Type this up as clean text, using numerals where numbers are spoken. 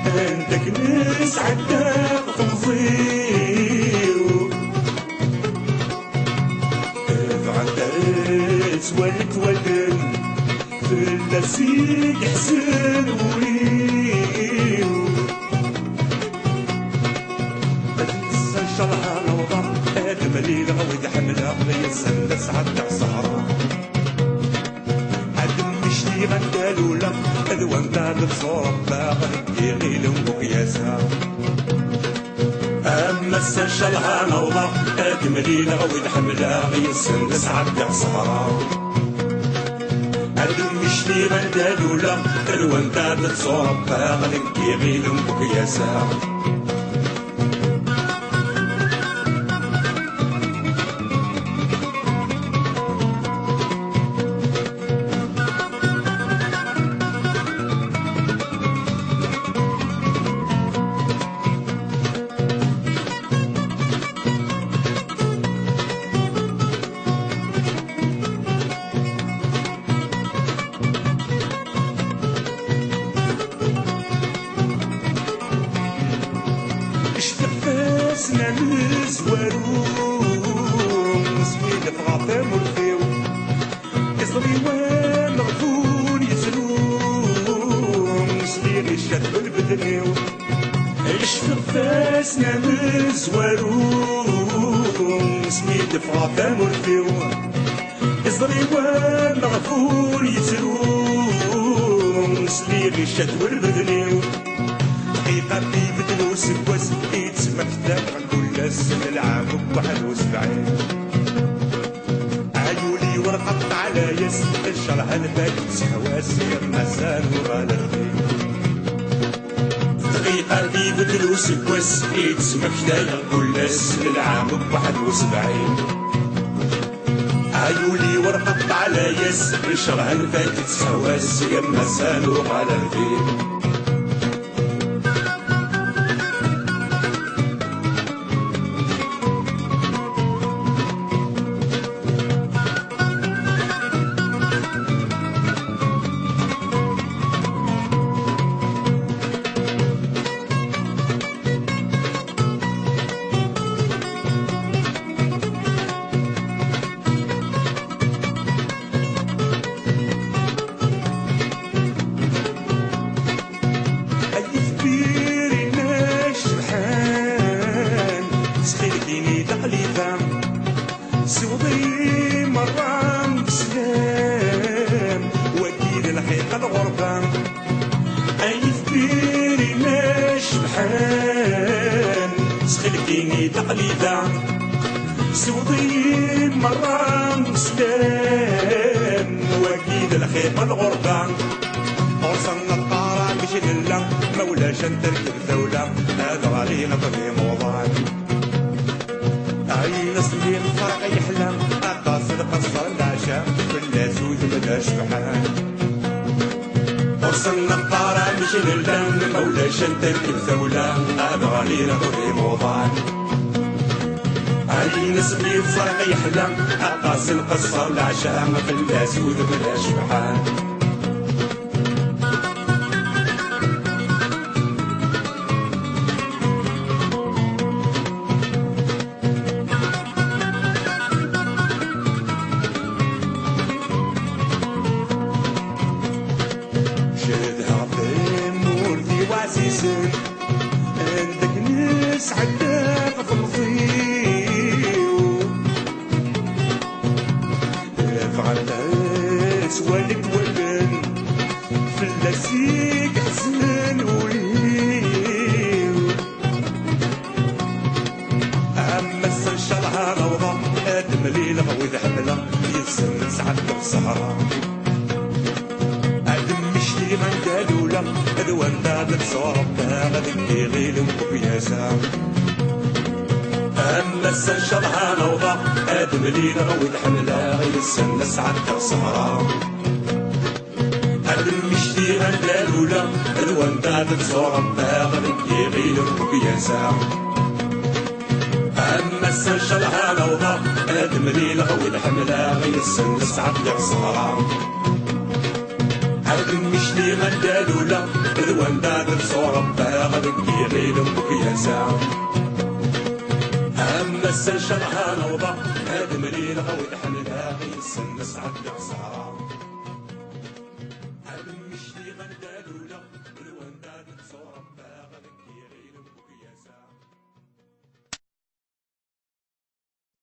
عندك ناس عداك تنظيو عدات ولد ولد في اللسيق حسن وليو تنسى شرها نوضة هاد مليلة ويد حملها ليسن تسعد عصارة مشتي غندالولا أذوان دار الصورة باغر يغيل مقياسها أما السنشالها نوضة أدمليلة غويد حملها غيسن تسعد عصارة مشتي غندالولا أذوان دار الصورة باغر يغيل مقياسها اشتفاسنا نزوارون سميد فغاطة مرفيو يصلي وين غفور يسلون سليل الشد بالبدنيو اشتفاسنا نزوارون سميد فغاطة مرفيو يصلي وين غفور يسلون سليل الشد بالبدنيو حقيقة في بدلو سكوس يتسمى كتاب كل السنة العام بواحد وسبعين عيولي ورقط على يس الشرح الباقي سحواسي مازال وغالا الخير دقيقة في بدلو سكوس يتسمى كتاب كل السنة العام بواحد وسبعين عيولي ورقط على يس الشرح الباقي سحواسي مازال وغالا الخير سوضي مرام بسلام وكيل الحقيقة الغربة أي كبيري ماش بحال سخلكيني تقليدة سوضي مرام بسلام وكيل الحقيقة الغربة وصلنا الطارة مش لله مولاش نتركب ثولة هذا علينا طبيب وضعك عين صلي الفرق يحلم أقاصد قصر العشاء كل زوج بدا شبحان وصلنا الطارة مش لله مولاش نتركب ثولة أبغى لينا طبيب وضعك علي نسمي وفرق يحلم عقاس القصة والعشاء في الأسود بلا شبحان شدها في مورتي وعزيزن عندك ناس عداك في الضيو فعلاس والك ولن في اللاسيك حزن وليو أما السنشالها روضة آدم ليلة وذ حملة يتسن سعد الصحراء من قالولا ذوان داد صورتها غدي غيلم وبياسا أما السن شرها نوضة آدم لينا رويد حملة غير السن نسعد كالصحراء آدم مشتي من قالولا ذوان داد صورتها غدي غيلم وبياسا أما السن شرها نوضة آدم لينا رويد حملة غير السن نسعد كالصحراء عاد مشتي غدالولا ذوان داد صورة باغ ذكي غيلم وكياسا أما السن شرها نوضة هاد مليلة ويحملها غير السن نسعد الصحراء